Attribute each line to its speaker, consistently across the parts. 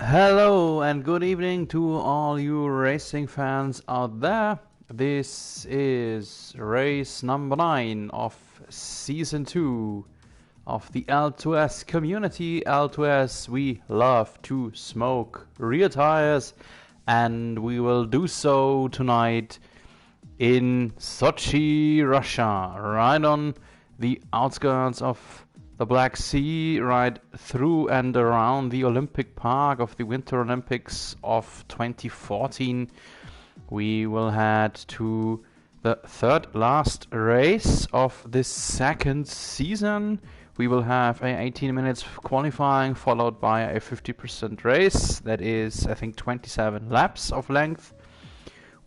Speaker 1: Hello and good evening to all you racing fans out there. This is race number 9 of season 2 of the L2S community. L2S, we love to smoke rear tires, and we will do so tonight in Sochi, Russia, right on the outskirts of the Black Sea, right through and around the Olympic Park of the Winter Olympics of 2014. We will head to the third last race of this second season. We will have a 18 minutes qualifying followed by a 50% race. That is, I think, 27 laps of length.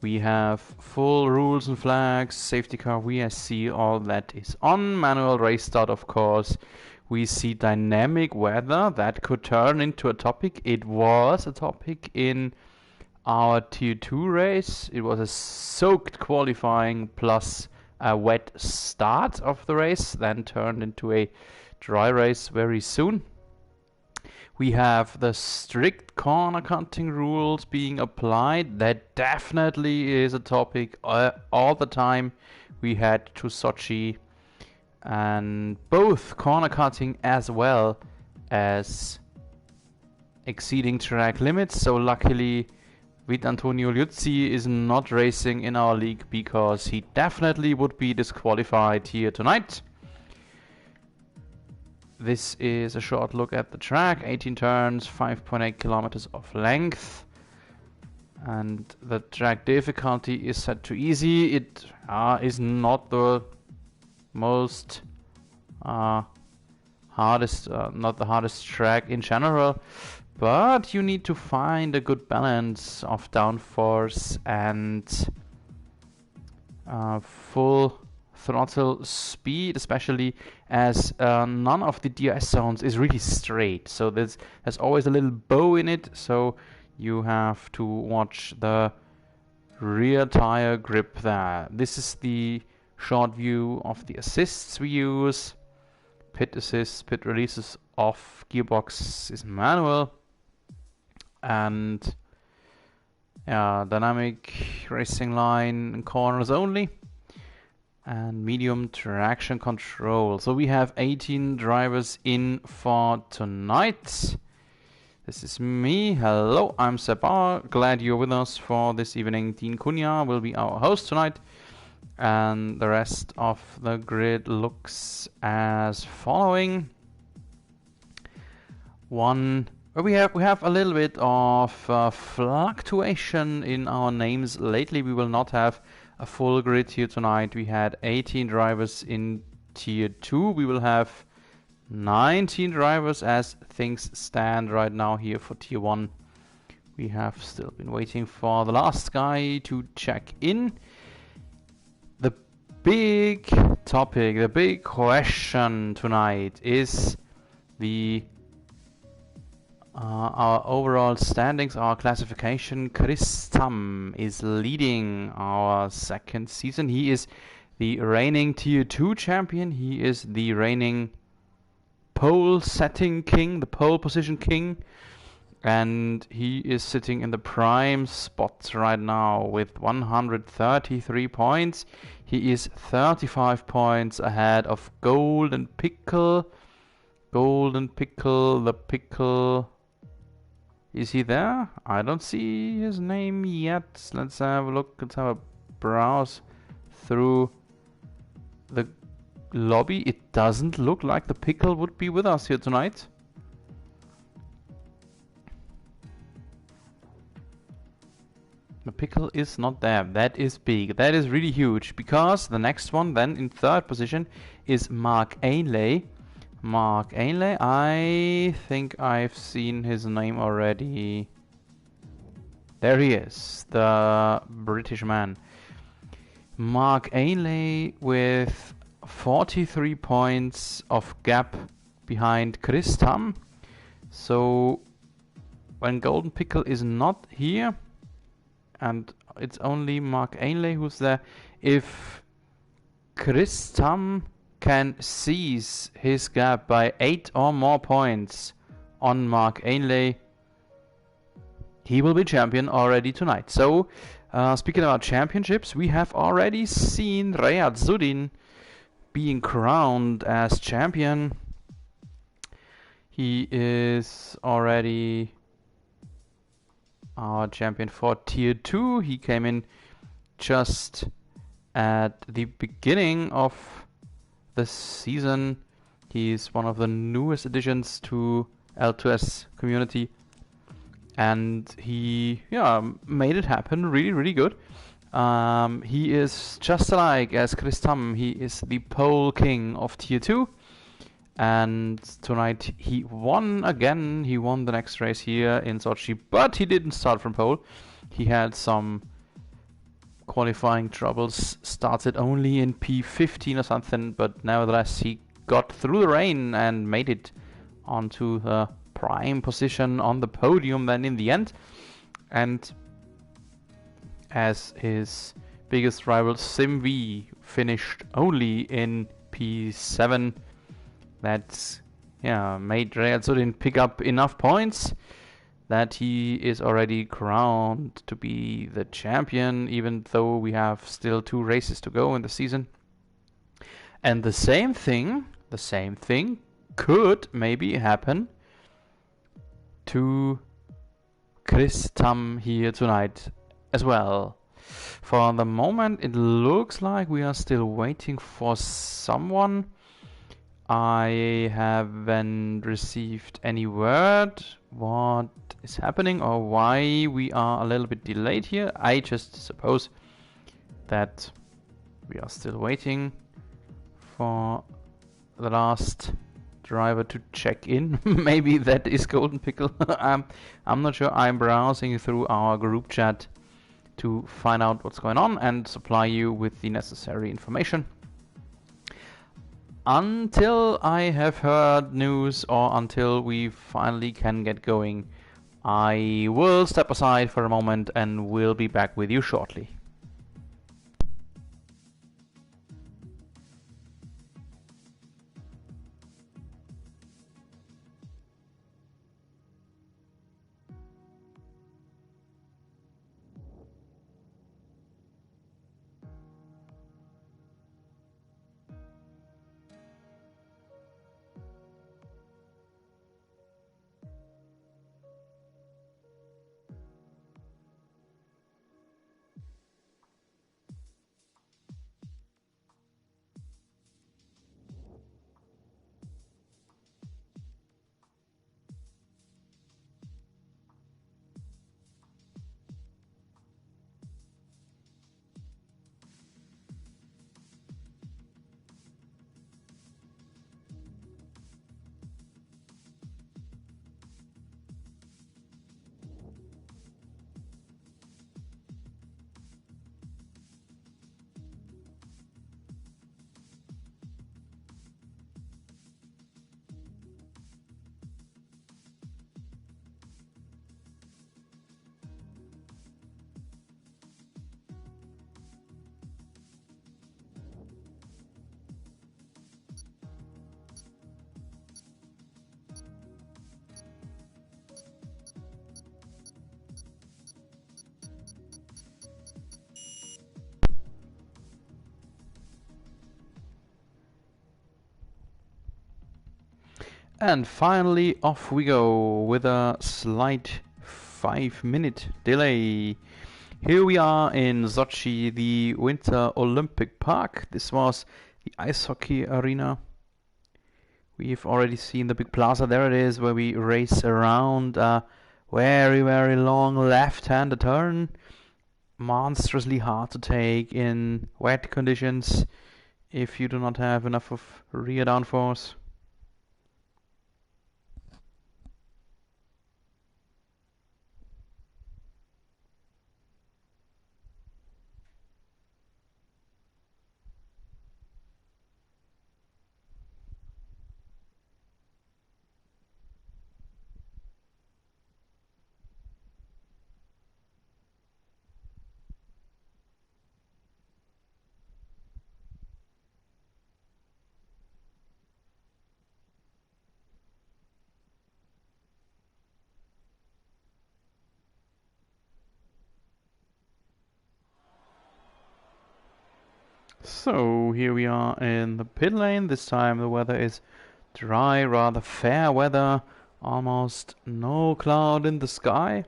Speaker 1: We have full rules and flags, safety car, VSC, all that is on. Manual race start, of course. We see dynamic weather. That could turn into a topic. It was a topic in our Tier 2 race. It was a soaked qualifying plus a wet start of the race, then turned into a dry race very soon. We have the strict corner cutting rules being applied. That definitely is a topic all the time we head to Sochi. And both corner cutting as well as exceeding track limits. So luckily, Vit Antonio Liuzzi is not racing in our league because he definitely would be disqualified here tonight. This is a short look at the track. 18 turns, 5.8 kilometers of length. And the track difficulty is set to easy. It is not the most hardest, not the hardest track in general. But you need to find a good balance of downforce and full throttle speed, especially as none of the DRS zones is really straight. So there's always a little bow in it, so you have to watch the rear tire grip there. This is the short view of the assists we use. Pit assists, pit releases off, gearbox is manual, and dynamic racing line corners only, and medium traction control. So we have 18 drivers in for tonight. This is me. Hello, I'm Sebar. Glad you're with us for this evening. Dean Cunha will be our host tonight, and the rest of the grid looks as following. We have a little bit of fluctuation in our names lately. We will not have a full grid here tonight. We had 18 drivers in Tier 2. We will have 19 drivers as things stand right now here for Tier 1. We have still been waiting for the last guy to check in. The big topic, the big question tonight is our overall standings, our classification. Chris Tam is leading our second season. He is the reigning Tier 2 champion. He is the reigning pole setting king, the pole position king. And he is sitting in the prime spots right now with 133 points. He is 35 points ahead of Golden Pickle. Golden Pickle, the Pickle. Is he there? I don't see his name yet. Let's have a look. Let's have a browse through the lobby. It doesn't look like the Pickle would be with us here tonight. The Pickle is not there. That is big. That is really huge, because the next one then in third position is Mark Ainley. Mark Ainley, I think I've seen his name already. There he is, the British man. Mark Ainley with 43 points of gap behind Chris Tam. So when Golden Pickle is not here and it's only Mark Ainley who's there, if Chris Tam can seize his gap by 8 or more points on Mark Ainley, he will be champion already tonight. So, speaking about championships, we have already seen Riyad Zudin being crowned as champion. He is already our champion for Tier 2. He came in just at the beginning of the season. He's one of the newest additions to L2S community, and he made it happen really good. He is just alike as Chris Tam. He is the pole king of Tier 2, and tonight he won again. He won the next race here in Sochi, but he didn't start from pole. He had some qualifying troubles, started only in P15 or something, but nevertheless he got through the rain and made it onto the prime position on the podium then in the end. And as his biggest rival SimV finished only in P7, that made Riyad pick up enough points that he is already crowned to be the champion, even though we have still 2 races to go in the season. And the same thing could maybe happen to Chris Tam here tonight as well. For the moment, it looks like we are still waiting for someone. I haven't received any word what is happening or why we are a little bit delayed here. I just suppose that we are still waiting for the last driver to check in. Maybe that is Golden Pickle. I'm not sure. I'm browsing through our group chat to find out what's going on and supply you with the necessary information. Until I have heard news or until we finally can get going, I will step aside for a moment and will be back with you shortly. And finally off we go with a slight 5-minute delay. Here we are in Sochi, the Winter Olympic Park. This was the ice hockey arena. We've already seen the big plaza. There it is, where we race around a very long left-hander turn. Monstrously hard to take in wet conditions if you do not have enough of rear downforce. So here we are in the pit lane. This time the weather is dry, rather fair weather, almost no cloud in the sky.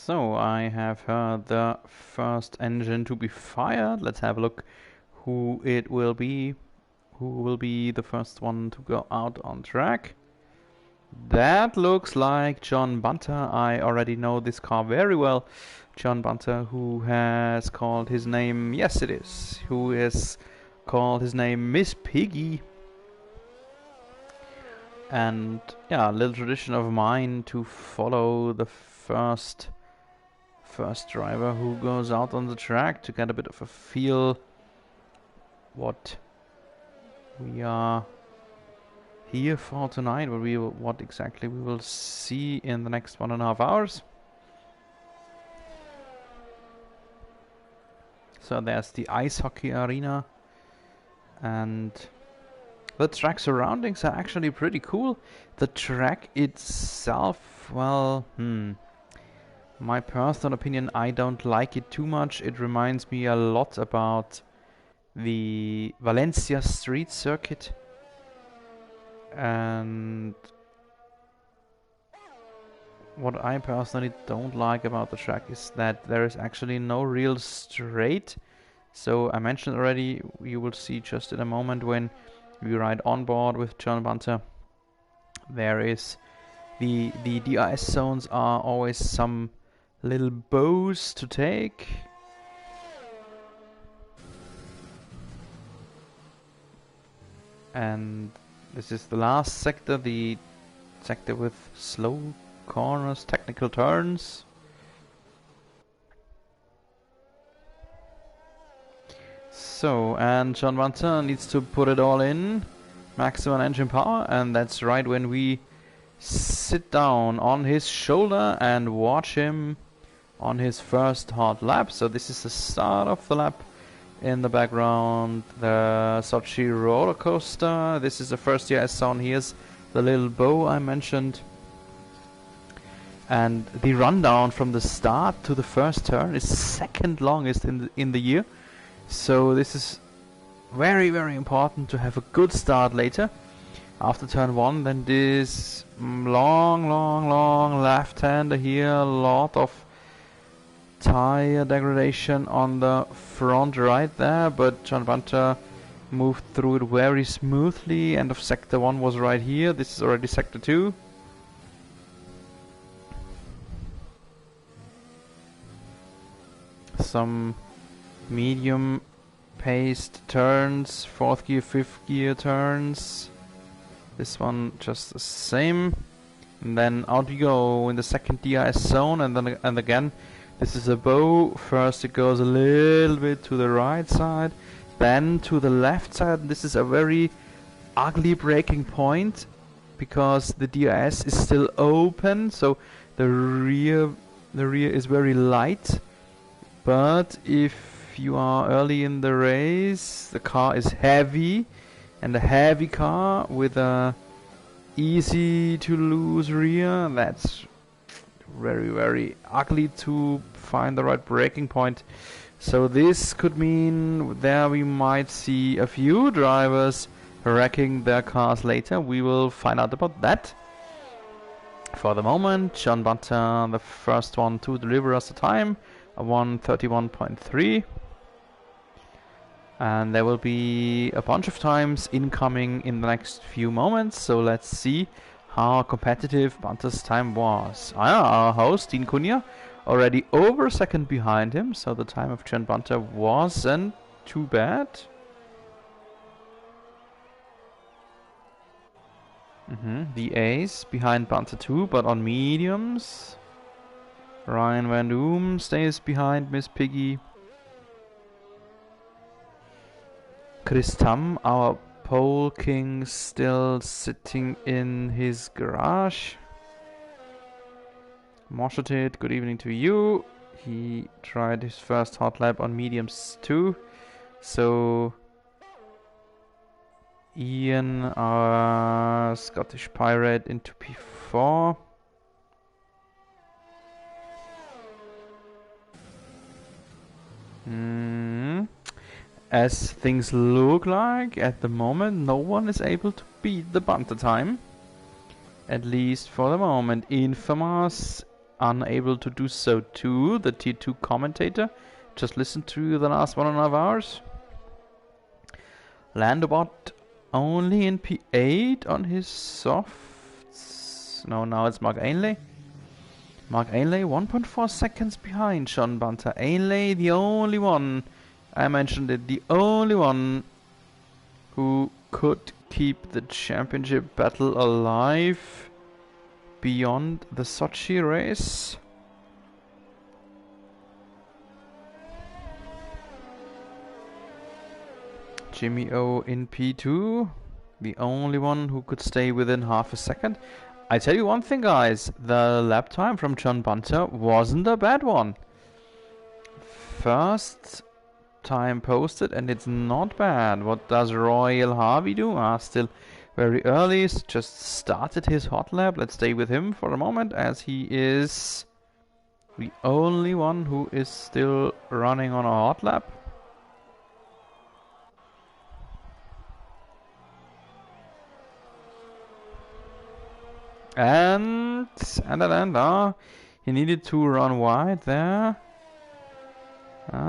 Speaker 1: So I have heard the first engine to be fired. Let's have a look who it will be. Who will be the first one to go out on track? That looks like John Bunter. I already know this car very well. John Bunter, who has called his name, yes it is, who has called his name Miss Piggy. And yeah, a little tradition of mine to follow the first driver who goes out on the track to get a bit of a feel what we are here for tonight, what exactly we will see in the next 1.5 hours. So there's the ice hockey arena, and the track surroundings are actually pretty cool. The track itself, well, my personal opinion, I don't like it too much. It reminds me a lot about the Valencia street circuit. And what I personally don't like about the track is that there is actually no real straight. So I mentioned already, you will see just in a moment when we ride on board with John Bunter, there is the DRS zones are always some little bows to take. And this is the last sector, the sector with slow corners, technical turns. So, and John Bunter needs to put it all in, maximum engine power, and that's right when we sit down on his shoulder and watch him on his first hot lap. So this is the start of the lap. In the background, the Sochi roller coaster. This is the first DRS zone. Here's the little bow I mentioned. And the rundown from the start to the first turn is second longest in the year. So this is very, very important to have a good start later. After turn 1, then this long left-hander here, a lot of tire degradation on the front right there, but John Bunter moved through it very smoothly. End of sector 1 was right here. This is already sector 2. Some medium paced turns, 4th gear, 5th gear turns. This one just the same. And then out we go in the second DRS zone, and again this is a bow. First it goes a little bit to the right side, then to the left side. This is a very ugly braking point because the DRS is still open, so the rear is very light. But if you are early in the race, the car is heavy, and a heavy car with a easy to lose rear, that's very, very ugly to find the right braking point. So this could mean there we might see a few drivers wrecking their cars later. We will find out about that. For the moment, John Bunter, the first one to deliver us a time, a 1:31.3. And there will be a bunch of times incoming in the next few moments, so let's see how competitive Bunter's time was. Our host, Dean Cunha, already over a second behind him, so the time of John Bunter wasn't too bad. The ace behind Bunter too, but on mediums. Ryan Van Doom stays behind Miss Piggy. Chris Tam, our pole king, still sitting in his garage. Moshetit, good evening to you. He tried his first hot lap on mediums too. So Ian, our Scottish pirate, into P4. As things look like at the moment, no one is able to beat the banter time. At least for the moment. Infamous unable to do so too. The Tier 2 commentator. Just listen to the last 1.5 hours. Landobot only in P8 on his softs. No, now it's Mark Ainley. Mark Ainley 1.4 seconds behind Sean Bunter. Ainley, the only one, I mentioned it, the only one who could keep the championship battle alive beyond the Sochi race. Jimmy O in P2, the only one who could stay within half a second. I tell you one thing, guys, the lap time from John Bunter wasn't a bad one. First time posted, and it's not bad. What does Royal Harvey do? Still very early, just started his hot lap. Let's stay with him for a moment, as he is the only one who is still running on a hot lap. And he needed to run wide there.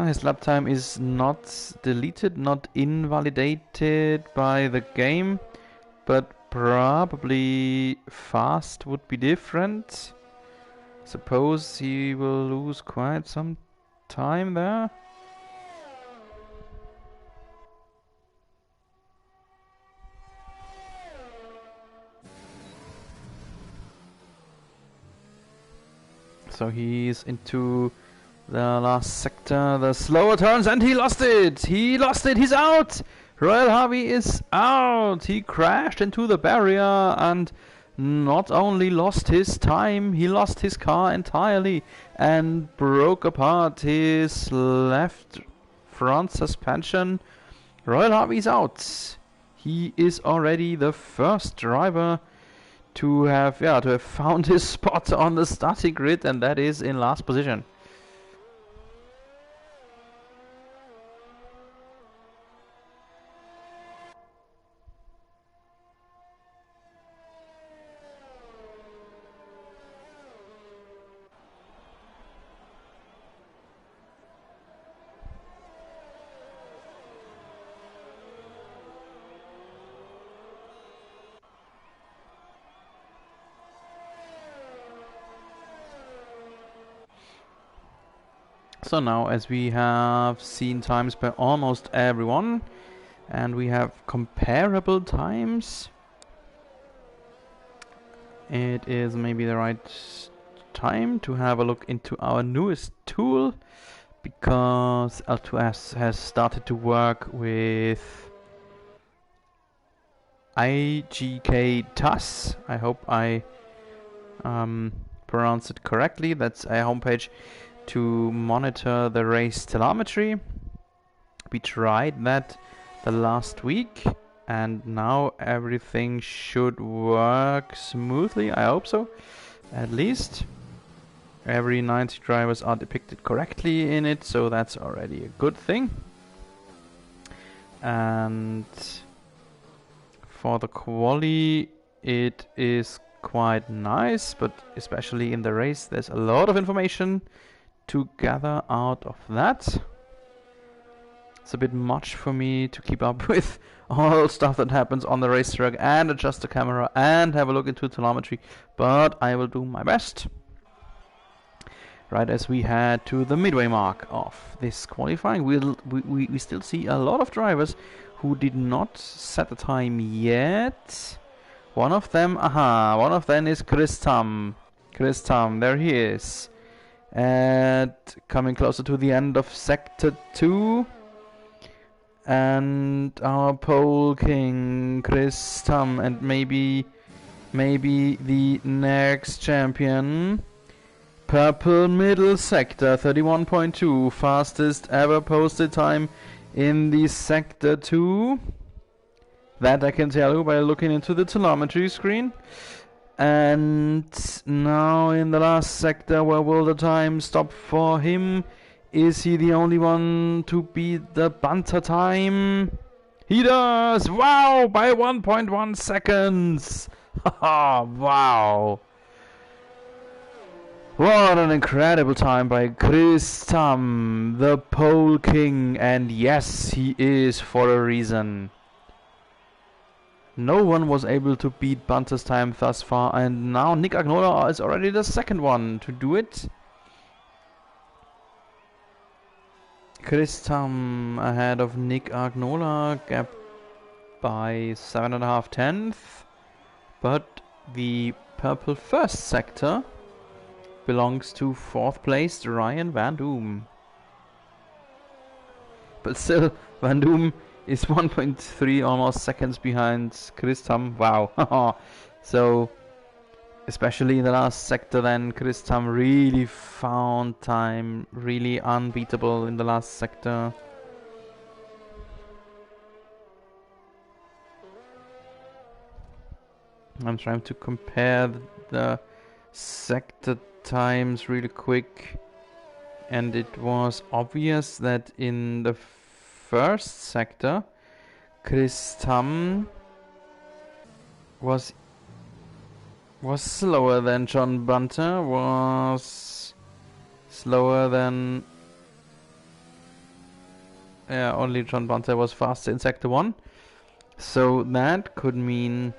Speaker 1: His lap time is not deleted, not invalidated by the game, but probably fast would be different. Suppose he will lose quite some time there. So he's into the last sector, the slower turns, and he lost it! He lost it! He's out! Royal Harvey is out! He crashed into the barrier and not only lost his time, he lost his car entirely and broke apart his left front suspension. Royal Harvey's out! He is already the first driver to have found his spot on the starting grid, and that is in last position. So now, as we have seen times by almost everyone, and we have comparable times, it is maybe the right time to have a look into our newest tool, because L2S has started to work with IGK TAS. I hope I pronounced it correctly. That's a homepage to monitor the race telemetry. We tried that the last week, and now everything should work smoothly. I hope so. At least every 90 drivers are depicted correctly in it, so that's already a good thing. And for the quali, it is quite nice, but especially in the race, there's a lot of information to gather out of that. It's a bit much for me to keep up with all stuff that happens on the racetrack and adjust the camera and have a look into telemetry, but I will do my best. Right as we head to the midway mark of this qualifying, we still see a lot of drivers who did not set a time yet. One of them is Chris Tam. Chris Tam, there he is. And coming closer to the end of Sector 2. And our pole king, Chris Tam, and maybe the next champion. Purple middle sector, 31.2, fastest ever posted time in the Sector 2. That I can tell you by looking into the telemetry screen. And now in the last sector, where will the time stop for him? Is he the only one to beat the Banter time? He does! Wow! By 1.1 seconds! Haha! Wow! What an incredible time by Chris Tam, the pole king. And yes, he is for a reason. No one was able to beat Banter's time thus far, and now Nick Agnola is already the second one to do it. Chris Tam ahead of Nick Agnola, gap by 7.5 tenths. But the purple first sector belongs to fourth placed Ryan Van Doom. But still, Van Doom is 1.3 almost seconds behind Chris Tam. Wow. So, especially in the last sector then, Chris Tam really found time, really unbeatable in the last sector. I'm trying to compare the sector times really quick, and it was obvious that in the first sector, Chris Tam was slower than John Bunter, was slower than... Yeah, only John Bunter was faster in sector 1. So that could mean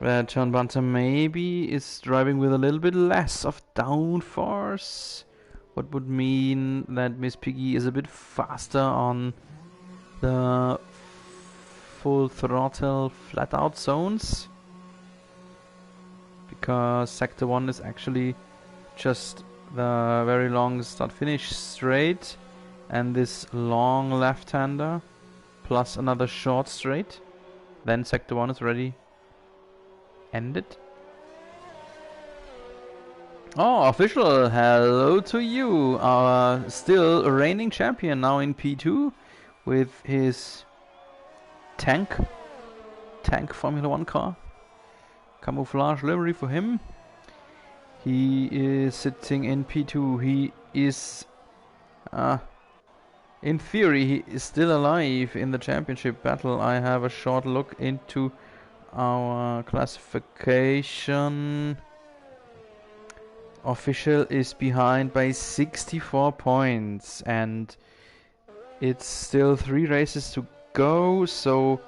Speaker 1: that John Bunter maybe is driving with a little bit less of downforce. What would mean that Miss Piggy is a bit faster on the full throttle flat out zones. Because sector 1 is actually just the very long start finish straight and this long left-hander plus another short straight. Then sector 1 is already ended. Oh, official, hello to you, our still reigning champion now in P2 with his tank Formula 1 car. Camouflage livery for him. He is sitting in P2. He is, in theory, he is still alive in the championship battle. I have a short look into our classification. Official is behind by 64 points, and it's still 3 races to go. So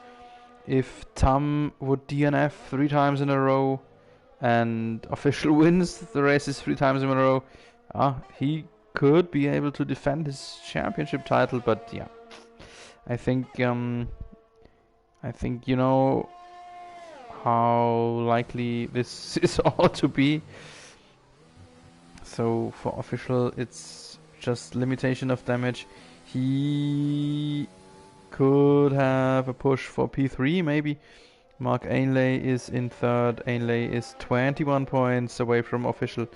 Speaker 1: if Tam would DNF 3 times in a row and official wins the races 3 times in a row, he could be able to defend his championship title. But yeah, I think you know how likely this is all to be. So for official, it's just limitation of damage. He could have a push for P3 maybe. Mark Ainlay is in third. Ainlay is 21 points away from official.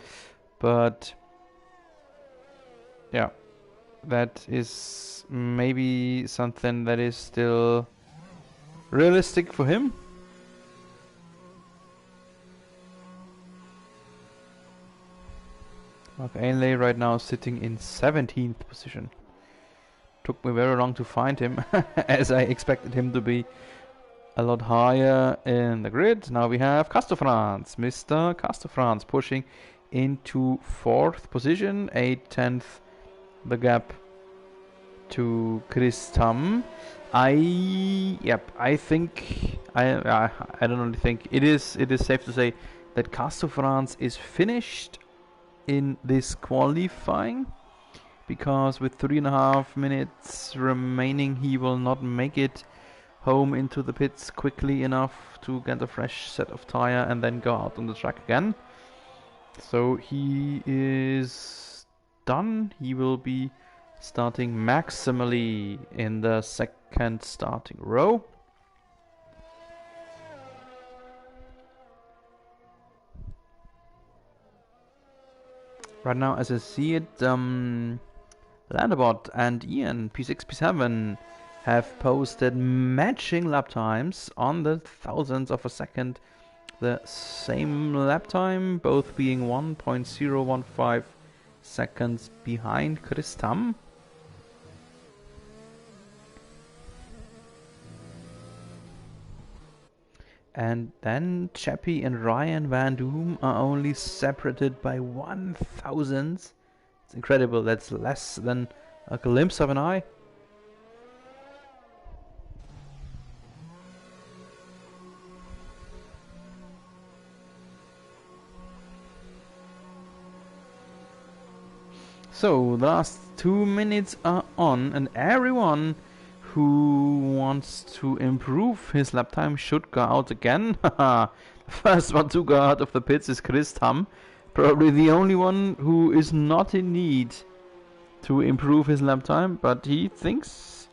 Speaker 1: But yeah, that is maybe something that is still realistic for him. Mark Ainlay right now sitting in 17th position. Took me very long to find him, as I expected him to be a lot higher in the grid. Now we have Castor-France, Mr. Castor-France pushing into 4th position, 8/10 the gap to Chris Tam. I think I don't really think it is safe to say that Castor-France is finished in this qualifying, because with 3.5 minutes remaining he will not make it home into the pits quickly enough to get a fresh set of tire and then go out on the track again. So he is done. He will be starting maximally in the second starting row. Right now, as I see it, the Landabot and Ian, P6, P7, have posted matching lap times on the thousandths of a second. The same lap time, both being 1.015 seconds behind Chris Tam. And then Chappie and Ryan Van Doom are only separated by 1,000. It's incredible, that's less than a glimpse of an eye. So, the last 2 minutes are on, and everyone who wants to improve his lap time should go out again. The first one to go out of the pits is Chris Tam, probably the only one who is not in need to improve his lap time, but he thinks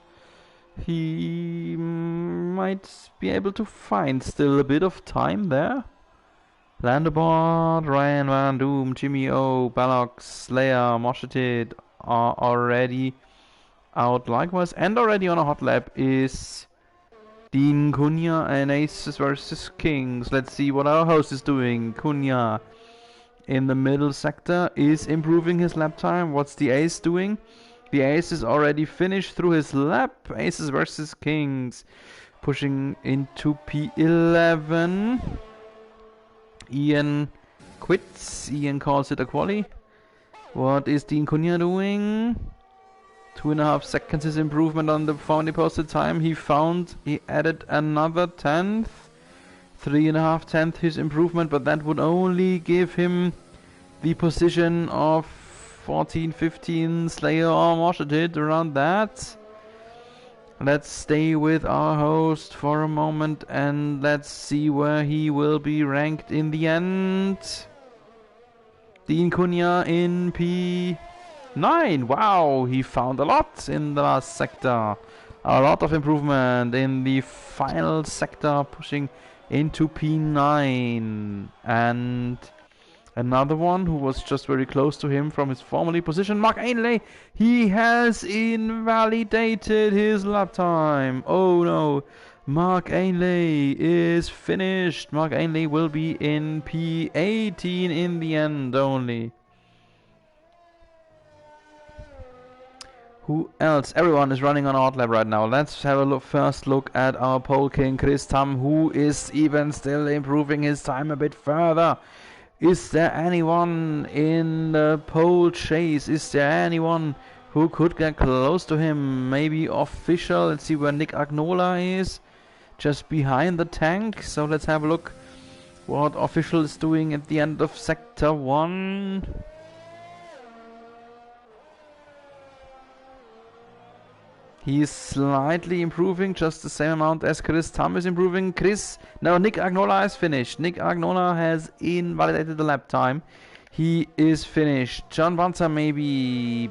Speaker 1: he might be able to find still a bit of time there. Landabot, Ryan Van Doom, Jimmy O, Ballox, Slayer, Moshetid are already out likewise, and already on a hot lap is Dean Cunha and Aces versus Kings. Let's see what our host is doing. Cunha in the middle sector is improving his lap time. What's the Ace doing? The Ace is already finished through his lap. Aces versus Kings pushing into P11. Ian quits. Ian calls it a quali. What is Dean Cunha doing? 2.5 seconds his improvement on the formerly posted time. He added another 10th. 3.5 tenths his improvement, but that would only give him the position of 14, 15, Slayer or Moshetid, around that. Let's stay with our host for a moment and let's see where he will be ranked in the end. Dean Cunha in P9. Wow, he found a lot in the last sector. A lot of improvement in the final sector, pushing into P9. And another one who was just very close to him from his formerly position, Mark Ainley. He has invalidated his lap time. Oh no, Mark Ainley is finished. Mark Ainley will be in P18 in the end only. Who else? Everyone is running on hot lap right now. Let's have a first look at our pole king, Chris Tam, who is even still improving his time a bit further. Is there anyone in the pole chase? Is there anyone who could get close to him? Maybe official. Let's see where Nick Agnola is. Just behind the tank. So let's have a look what official is doing at the end of sector 1. He is slightly improving, just the same amount as Chris Tam is improving. Nick Agnola is finished. Nick Agnola has invalidated the lap time. He is finished. John Bunter maybe.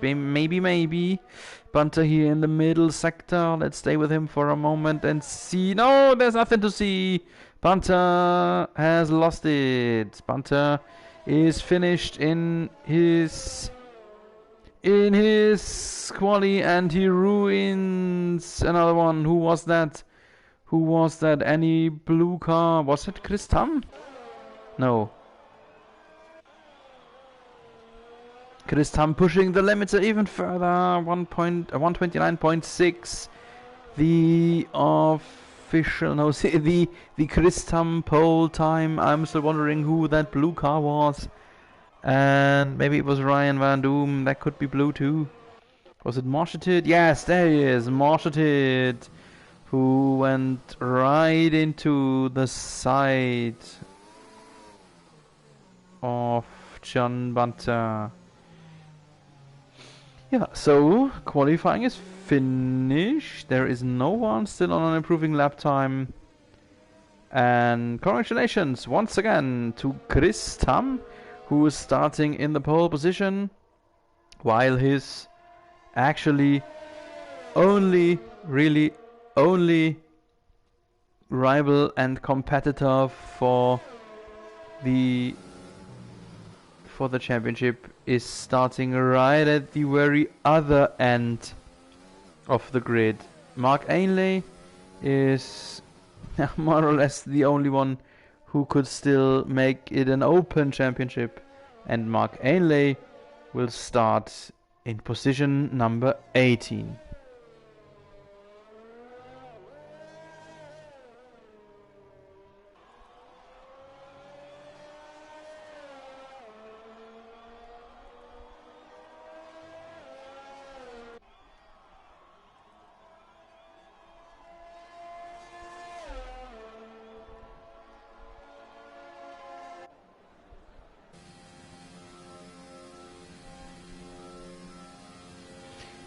Speaker 1: Bunter here in the middle sector. Let's stay with him for a moment and see. No, there's nothing to see. Bunter has lost it. Bunter is finished in his quali and he ruins another one. Who was that? Any blue car? Was it Chris Tam? No. Chris Tam pushing the limiter even further. 129.6. The official, no, the Chris Tam pole time. I'm still wondering who that blue car was. And maybe it was Ryan Van Doom. That could be blue too. Was it Moshetid? Yes, there he is. Moshetid, who went right into the side of John Bunter. Yeah, so qualifying is finished. There is no one still on an improving lap time. And congratulations once again to Chris Tam, who is starting in the pole position, while his actually only rival and competitor for the championship is starting right at the very other end of the grid. Mark Ainley is more or less the only one who could still make it an open championship, and Mark Ainley will start in position number 18.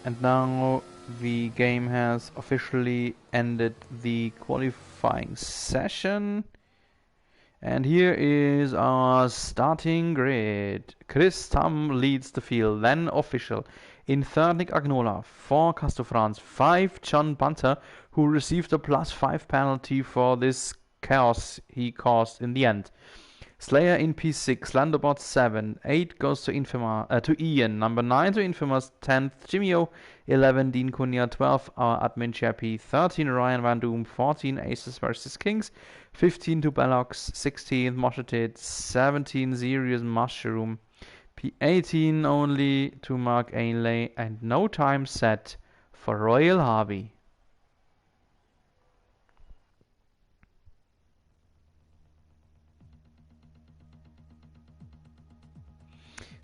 Speaker 1: And now the game has officially ended the qualifying session. And here is our starting grid. Chris Tam leads the field, then official. In third, Nick Agnola. 4, Castro France. 5, John Bunter, who received a +5 penalty for this chaos he caused in the end. Slayer in P6, Landobot 7, 8 goes to to Ian, number 9 to Infamous, 10th Jimmy-O, 11 Dean Cunha, 12 our admin Chappie, 13 Ryan Van Doom, 14 Aces vs Kings, 15 to Bellox, 16 Moshetit, 17 Serious Mushroom, P18 only to Mark Ainley, and no time set for Royal Harvey.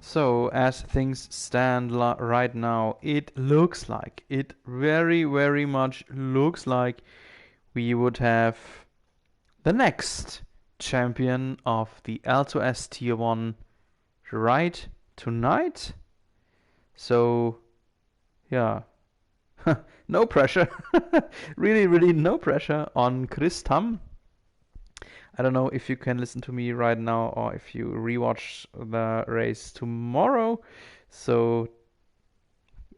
Speaker 1: So, as things stand right now, it looks like, it very, very much looks like we would have the next champion of the L2S Tier 1 right tonight. So, yeah, no pressure. Really, really no pressure on Chris Tam. I don't know if you can listen to me right now or if you rewatch the race tomorrow. So,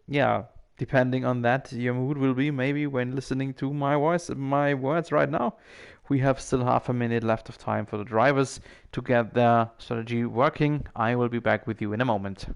Speaker 1: yeah, depending on that, your mood will be maybe when listening to my voice, my words right now. We have still half a minute left of time for the drivers to get their strategy working. I will be back with you in a moment.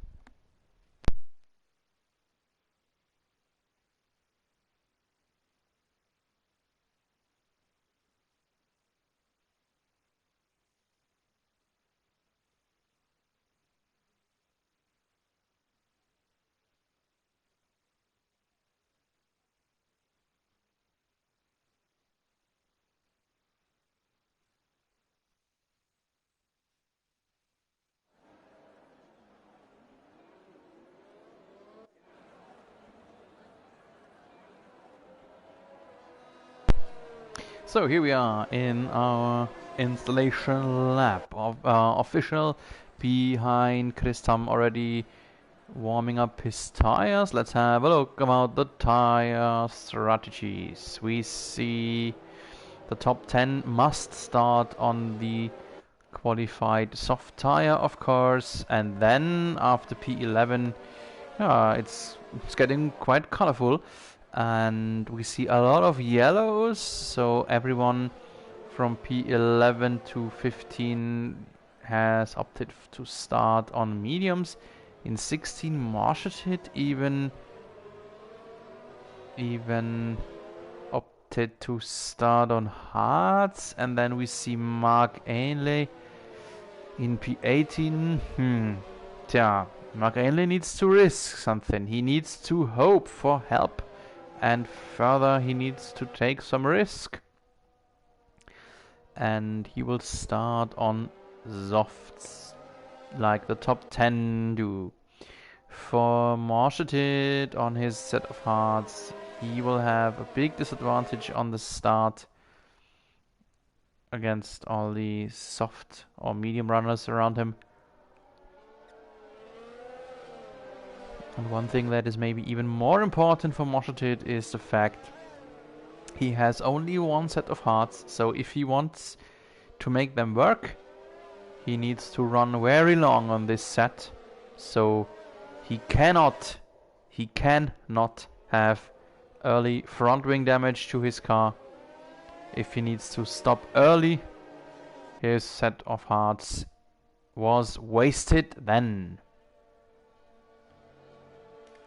Speaker 1: So here we are in our installation lab of official behind Chris Tam already warming up his tires. Let's have a look about the tire strategies. We see the top 10 must start on the qualified soft tire, of course, and then after P11, it's getting quite colorful. And we see a lot of yellows, so everyone from P11 to 15 has opted to start on mediums. In 16, Marshall even opted to start on hards, and then we see Mark Ainley in P18. Mark Ainley needs to risk something. He needs to hope for help. And further, he needs to take some risk. And he will start on softs, like the top 10 do. For Marcheted on his set of hards, he will have a big disadvantage on the start against all the soft or medium runners around him. And one thing that is maybe even more important for Moshetit is the fact he has only one set of hearts, so if he wants to make them work, he needs to run very long on this set. So he cannot have early front wing damage to his car. If he needs to stop early, his set of hearts was wasted then.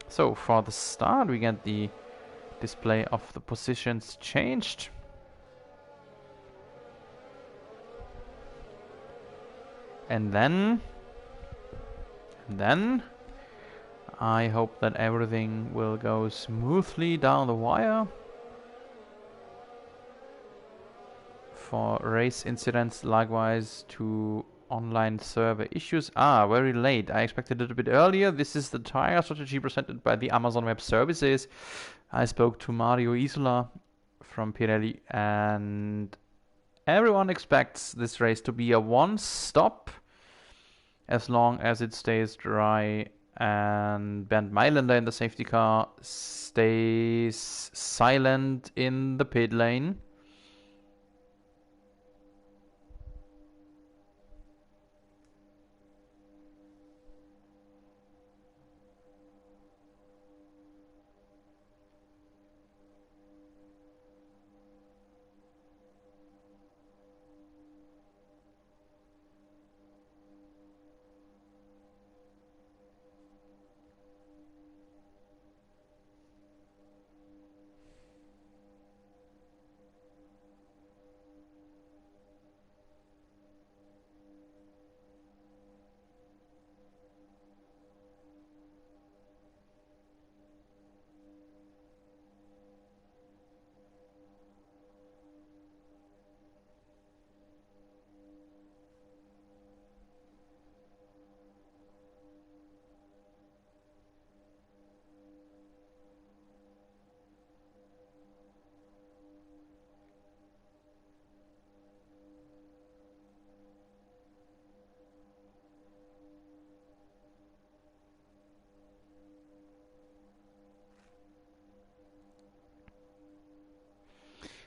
Speaker 1: So for the start, we get the display of the positions changed. And then I hope that everything will go smoothly down the wire. For race incidents, likewise to online server issues. Very late. I expected it a bit earlier. This is the tire strategy presented by the Amazon Web Services. I spoke to Mario Isola from Pirelli, and everyone expects this race to be a one-stop as long as it stays dry and Bernd Mailänder in the safety car stays silent in the pit lane.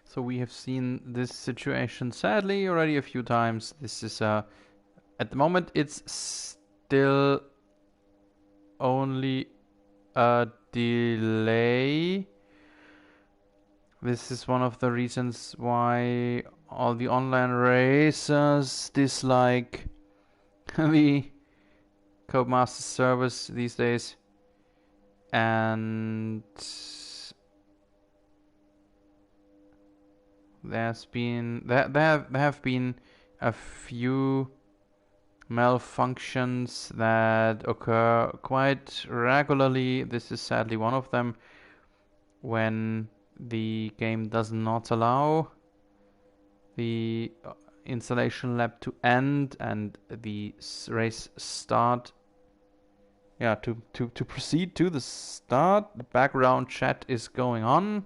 Speaker 1: So we have seen this situation sadly already a few times. This is at the moment it's still only a delay. This is one of the reasons why all the online racers dislike the Codemaster service these days. And there have been a few malfunctions that occur quite regularly. This is sadly one of them, when the game does not allow the installation lab to end and the race start. Yeah, to proceed to the start, the background chat is going on.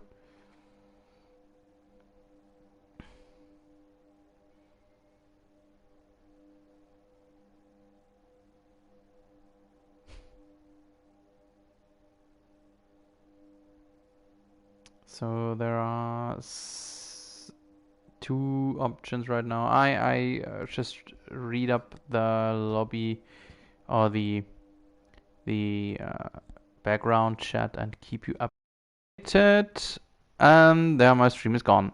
Speaker 1: So there are two options right now. I just read up the lobby or the background chat and keep you updated. And there my stream is gone.